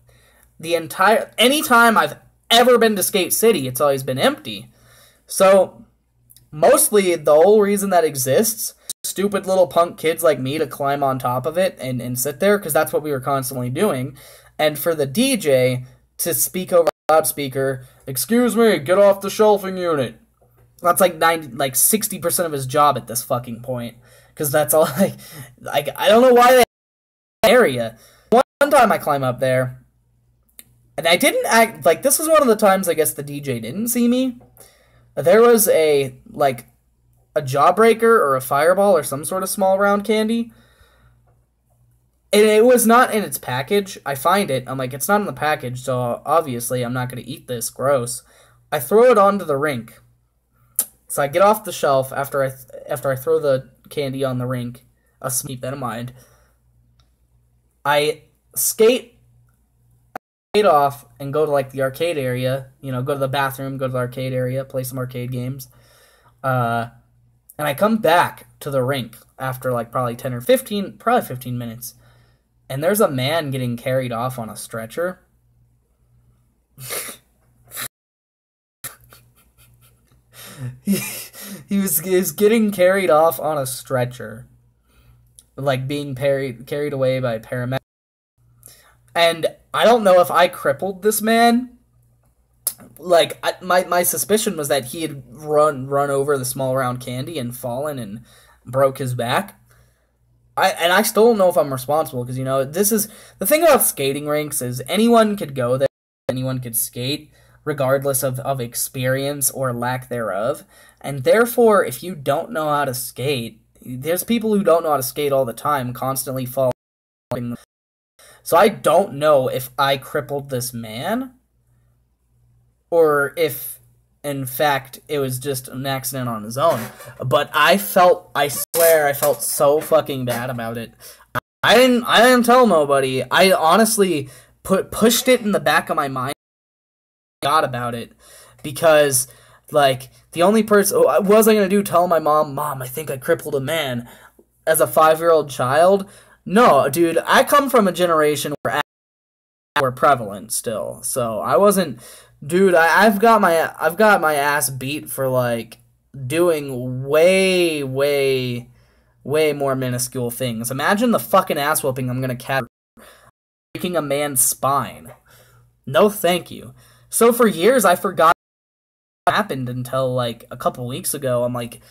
anytime I've ever been to Skate City, it's always been empty. So, mostly, the whole reason that exists, stupid little punk kids like me to climb on top of it and sit there, because that's what we were constantly doing, and for the DJ to speak over the loudspeaker, "Excuse me, get off the shelving unit." That's like 60% of his job at this fucking point, because that's all, I don't know why they area. One time I climb up there, and I didn't act, like, this was one of the times I guess the DJ didn't see me. There was a jawbreaker or a fireball or some sort of small round candy. And it was not in its package. I find it. I'm like, it's not in the package, so obviously I'm not going to eat this. Gross. I throw it onto the rink. So I get off the shelf after I throw the candy on the rink. Keep that in mind. I skate off and go to, like, the arcade area. You know, go to the bathroom, go to the arcade area, play some arcade games. And I come back to the rink after, like, probably 15 minutes. And there's a man getting carried off on a stretcher. he was getting carried off on a stretcher. Like, being carried away by paramedics. And I don't know if I crippled this man. Like, my suspicion was that he had run over the small round candy and fallen and broke his back. I still don't know if I'm responsible, because, you know, this is the thing about skating rinks is anyone could go there, anyone could skate, regardless of experience or lack thereof. And therefore, if you don't know how to skate, there's people who don't know how to skate all the time, constantly falling. So I don't know if I crippled this man, or if, in fact, it was just an accident on his own. But I swear I felt so fucking bad about it. I didn't tell nobody. I honestly pushed it in the back of my mind. Forgot about it. Because, like, the only person, what was I going to do? Tell my mom, I think I crippled a man as a 5-year-old child? No, dude, I come from a generation where were prevalent still. So I wasn't, dude, I've got my ass beat for, like, doing way more minuscule things. Imagine the fucking ass whooping I'm gonna catch breaking a man's spine. No thank you. So for years I forgot what happened until, like, a couple weeks ago. I'm like,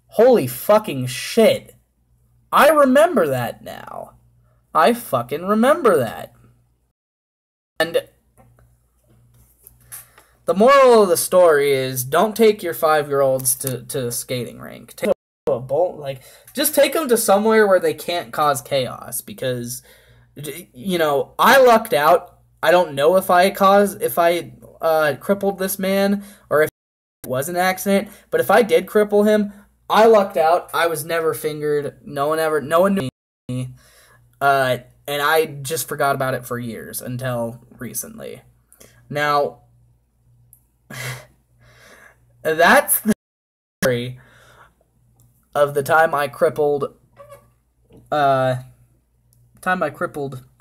holy fucking shit. I remember that now. I fucking remember that. And the moral of the story is, don't take your 5-year-olds to a skating rink. Take them to a bowl, like, just take them to somewhere where they can't cause chaos, because, you know, I lucked out. I don't know if I crippled this man, or if it was an accident, but if I did cripple him, I lucked out. I was never fingered. No one knew me. And I just forgot about it for years until recently. Now, that's the story of the time I crippled a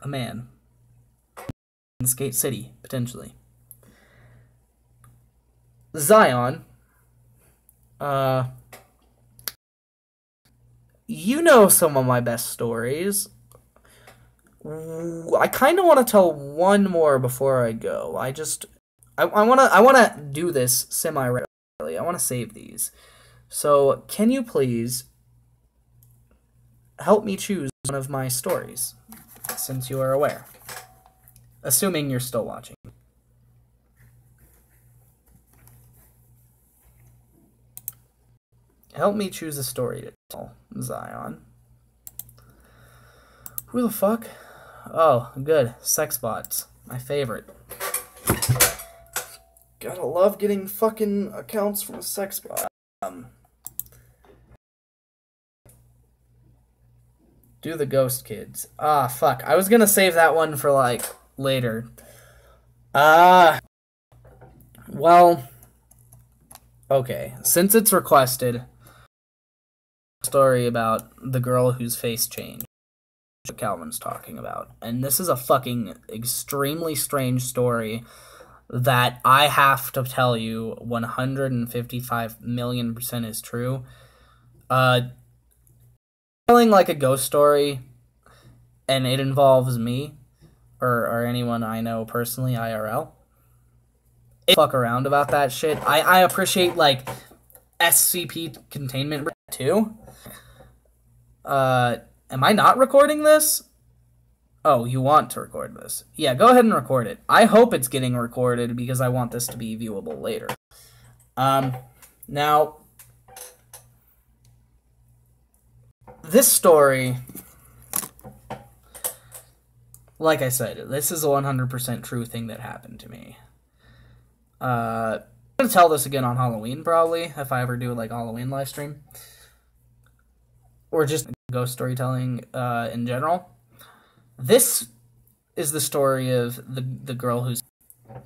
man in Skate City, potentially. Zion, you know some of my best stories. I kind of want to tell one more before I go. I want to do this semi-regularly. I want to save these. So, can you please help me choose one of my stories, since you are aware? Assuming you're still watching. Help me choose a story to tell, Zion. Who the fuck? Oh, good. Sex bots. My favorite. Gotta love getting fucking accounts from a sex bot. Do the ghost kids. Ah, fuck. I was gonna save that one for, like, later. Well, okay. Since it's requested, story about the girl whose face changed. What Calvin's talking about. And this is a fucking extremely strange story that I have to tell you 155,000,000% is true. Telling like a ghost story, and it involves me, or anyone I know personally, IRL. Fuck around about that shit. I appreciate, like, SCP containment too. Am I not recording this? Oh, you want to record this? Yeah, go ahead and record it. I hope it's getting recorded because I want this to be viewable later. Now, this story, like I said, this is a 100% true thing that happened to me. I'm gonna tell this again on Halloween, probably, if I ever do, like, a Halloween live stream. Or just ghost storytelling in general. This is the story of the girl who's...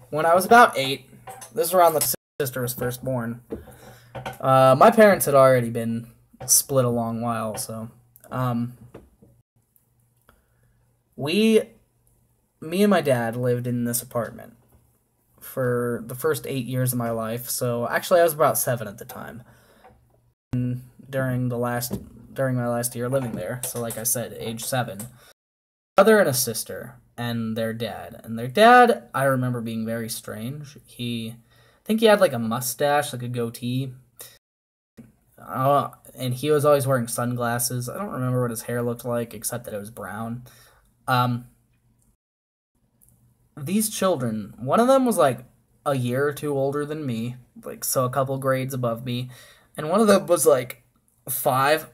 When I was about 8, this is around the sister was first born. My parents had already been split a long while, so... me and my dad lived in this apartment for the first 8 years of my life. So actually, I was about 7 at the time. And during my last year living there, so like I said, age 7, brother and a sister, and their dad. And their dad, I remember being very strange. I think he had like a mustache, like a goatee. And he was always wearing sunglasses. I don't remember what his hair looked like, except that it was brown. These children, one of them was like a year or 2 older than me, like, so a couple grades above me, and one of them was like 5,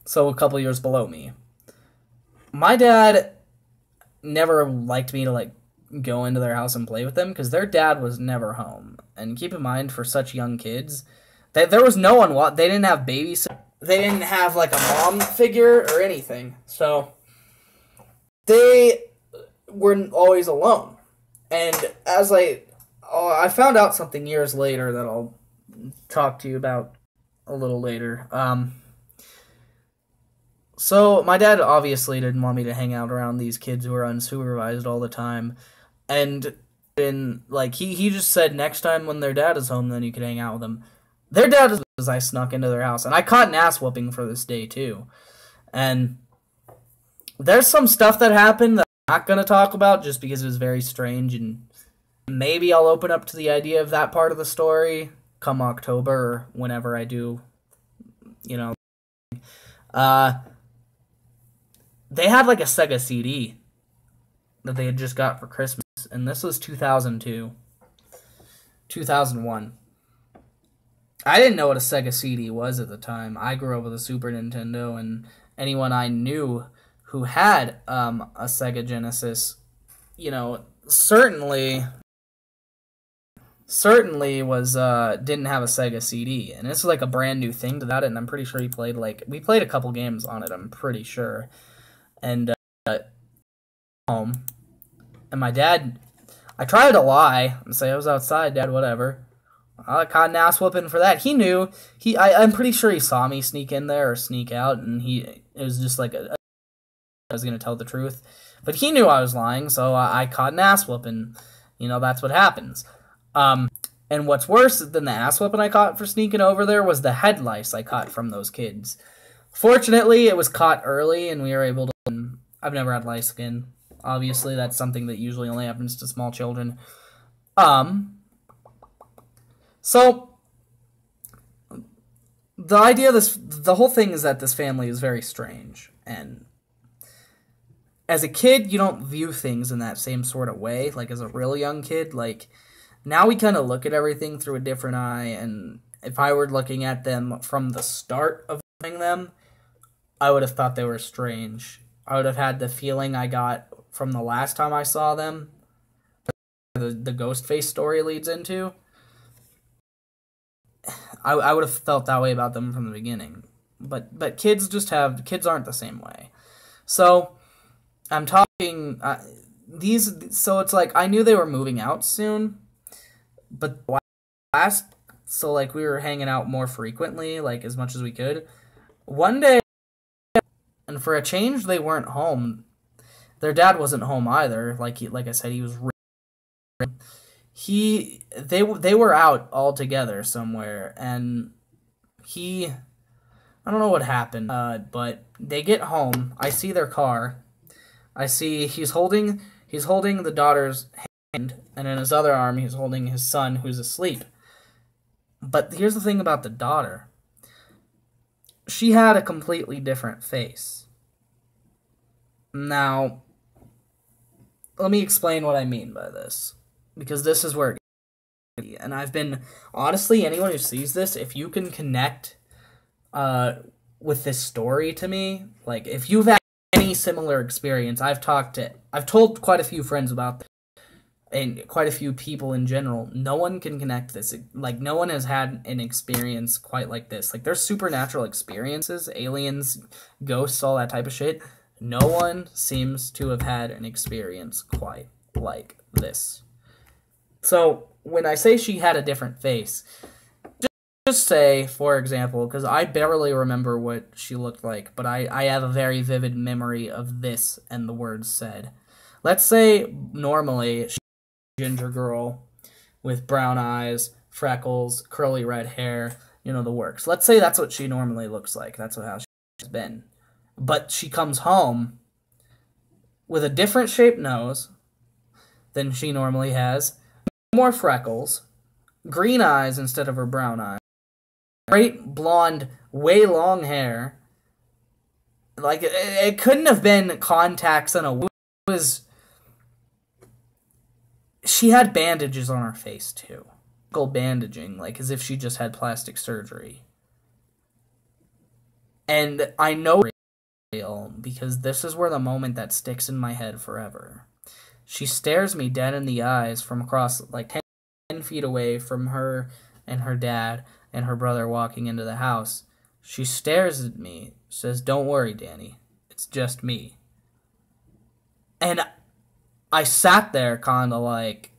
so a couple years below me. My dad never liked me to, like, go into their house and play with them, because their dad was never home. And keep in mind, for such young kids, there was no one, they didn't have babysitters, they didn't have, like, a mom figure or anything, so they were always alone. And as I found out something years later that I'll talk to you about a little later. So my dad obviously didn't want me to hang out around these kids who were unsupervised all the time. And he just said next time when their dad is home, then you can hang out with them. Their dad is as I snuck into their house. And I caught an ass whooping for this day too. And there's some stuff that happened that I'm not going to talk about just because it was very strange, and maybe I'll open up to the idea of that part of the story come October or whenever I do, you know. They had like a Sega CD that they had just got for Christmas, and this was 2002. 2001. I didn't know what a Sega CD was at the time. I grew up with a Super Nintendo, and anyone I knew who had a Sega Genesis, you know, certainly was didn't have a Sega CD, and this was like a brand new thing to that. And I'm pretty sure we played a couple games on it. I'm pretty sure, and home, and my dad, I tried to lie and say I was outside, Dad, whatever. I caught an ass whooping for that. He knew. I'm pretty sure he saw me sneak in there or sneak out, and it was just like I was going to tell the truth. But he knew I was lying, so I caught an ass whooping. You know, that's what happens. And what's worse than the ass whooping I caught for sneaking over there was the head lice I caught from those kids. Fortunately, it was caught early, and we were able to... I've never had lice skin. Obviously, that's something that usually only happens to small children. So, the whole thing is that this family is very strange, and as a kid, you don't view things in that same sort of way, like as a real young kid, like, now we kind of look at everything through a different eye, and if I were looking at them from the start of them, I would have thought they were strange. I would have had the feeling I got from the last time I saw them, the Ghostface story leads into. I would have felt that way about them from the beginning. But kids aren't the same way. So, I'm talking, so it's like, I knew they were moving out soon, but so like, we were hanging out more frequently, like, as much as we could. One day, and for a change, they weren't home. Their dad wasn't home either. Like I said, he was. They were out all together somewhere, and I don't know what happened. But they get home. I see their car. I see he's holding the daughter's hand, and in his other arm he's holding his son who's asleep. But here's the thing about the daughter. She had a completely different face. Now, let me explain what I mean by this, because this is where it gets, and I've been, honestly, anyone who sees this, if you can connect with this story to me, like, if you've had any similar experience, I've told quite a few friends about this, and quite a few people in general, no one can connect this. Like, no one has had an experience quite like this. Like, there's supernatural experiences, aliens, ghosts, all that type of shit. No one seems to have had an experience quite like this. So, when I say she had a different face, just say, for example, because I barely remember what she looked like, but I have a very vivid memory of this and the words said. Let's say, normally, ginger girl with brown eyes, freckles, curly red hair, you know, the works. Let's say that's what she normally looks like. That's how she's been. But she comes home with a different shaped nose than she normally has, more freckles, green eyes instead of her brown eyes, great blonde, way long hair. Like, it couldn't have been contacts and a wig. It was... She had bandages on her face, too. Bandaging, like as if she just had plastic surgery. And I know it's real, because this is where the moment that sticks in my head forever. She stares me dead in the eyes from across, like, 10 feet away from her and her dad and her brother walking into the house. She stares at me, says, "Don't worry, Danny. It's just me." And I sat there kind of like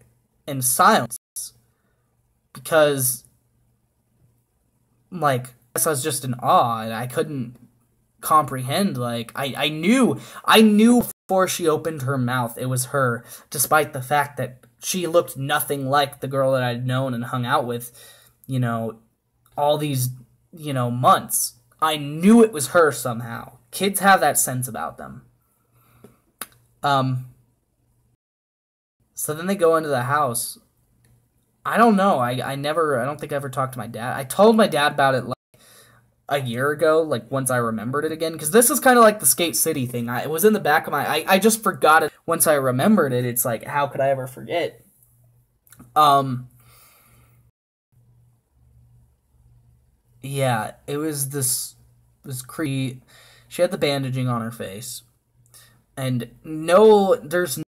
in silence, because like I was just in awe, and I couldn't comprehend. Like, I knew before she opened her mouth it was her, despite the fact that she looked nothing like the girl that I'd known and hung out with, you know, all these, you know, months. I knew it was her somehow. Kids have that sense about them. So then they go into the house. I don't know. I don't think I ever talked to my dad. I told my dad about it like a year ago, like once I remembered it again, because this is kind of like the Skate City thing. It was in the back of my... I just forgot it. Once I remembered it, it's like, how could I ever forget? Yeah, it was this creepy... She had the bandaging on her face. And there's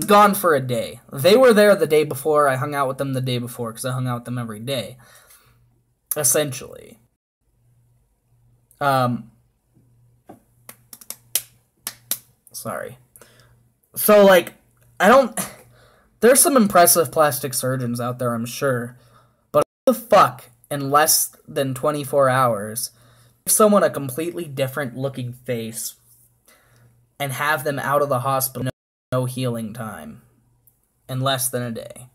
gone for a day. They were there the day before. I hung out with them the day before, because I hung out with them every day. Essentially. Sorry. So, like, there's some impressive plastic surgeons out there, I'm sure. But what the fuck, in less than 24 hours, give someone a completely different looking face and have them out of the hospital, no healing time, in less than a day.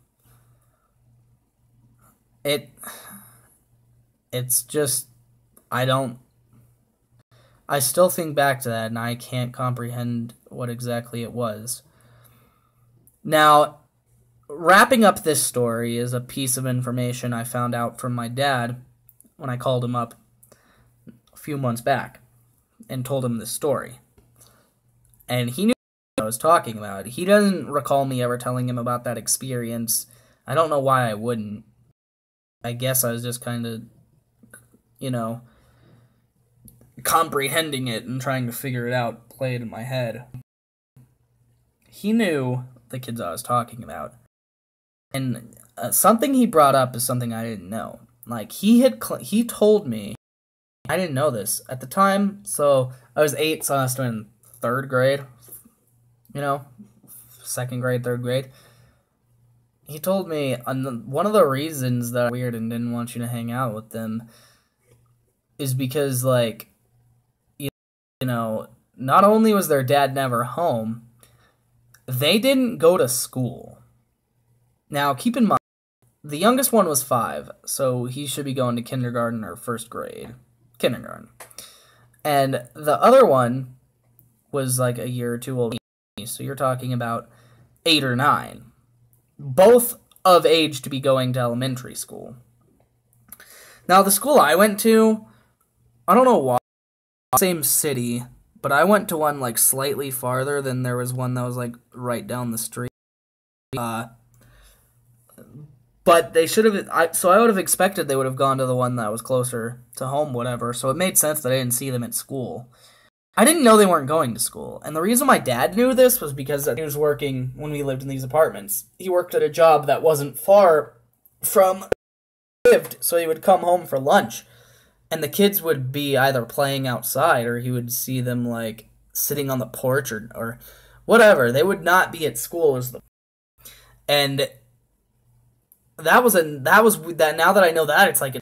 it's just, I still think back to that and I can't comprehend what exactly it was. Now, wrapping up this story is a piece of information I found out from my dad when I called him up a few months back and told him this story. And he knew what I was talking about. He doesn't recall me ever telling him about that experience. I don't know why I wouldn't. I guess I was just kind of, comprehending it and trying to figure it out, play it in my head. He knew the kids I was talking about. And something he brought up is something I didn't know. Like, he told me, I didn't know this at the time, so I was 8, so I was in 3rd grade, 2nd grade, 3rd grade. He told me one of the reasons that I'm weird and didn't want you to hang out with them is because, like, not only was their dad never home, they didn't go to school. Now, keep in mind, the youngest one was 5, so he should be going to kindergarten or 1st grade. Kindergarten. And the other one was like a year or two older, so you're talking about 8 or 9. Both of age to be going to elementary school. Now, the school I went to, I don't know why, same city, but I went to one like slightly farther than there was one that was like right down the street. But they should have, so I would have expected they would have gone to the one that was closer to home, whatever, so it made sense that I didn't see them at school. I didn't know they weren't going to school, and the reason my dad knew this was because he was working when we lived in these apartments. He worked at a job that wasn't far from where he lived, so he would come home for lunch, and the kids would be either playing outside, or he would see them, like, sitting on the porch, or whatever. They would not be at school, and now that I know that, it's like,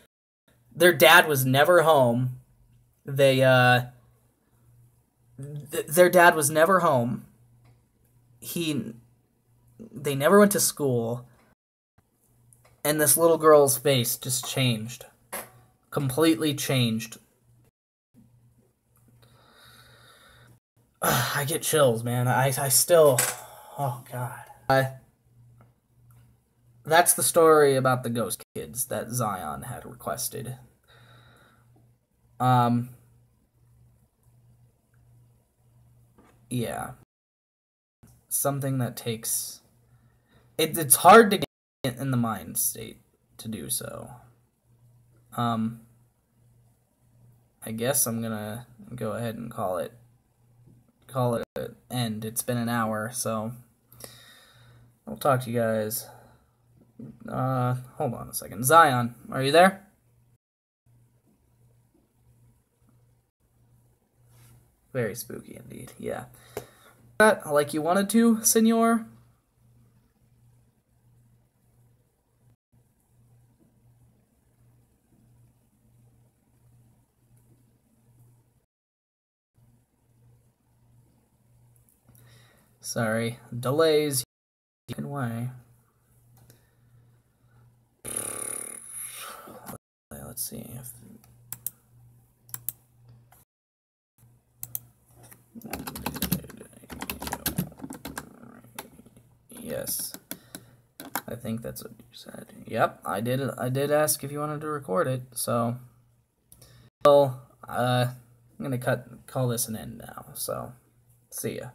their dad was never home. Their dad was never home. They never went to school. And this little girl's face just changed. Completely changed. I get chills, man. I still... Oh, God. That's the story about the ghost kids that Zion had requested. Yeah. Something that takes... It's hard to get in the mind state to do so. I guess I'm gonna go ahead and call it an end. It's been an hour, so I'll talk to you guys. Hold on a second. Zion, are you there? Very spooky indeed, yeah. That like you wanted to, senor? Sorry, delays. Why? Let's see if... Yes, I think that's what you said. Yep, I did ask if you wanted to record it, so... Well, I'm gonna call this an end now, so... See ya.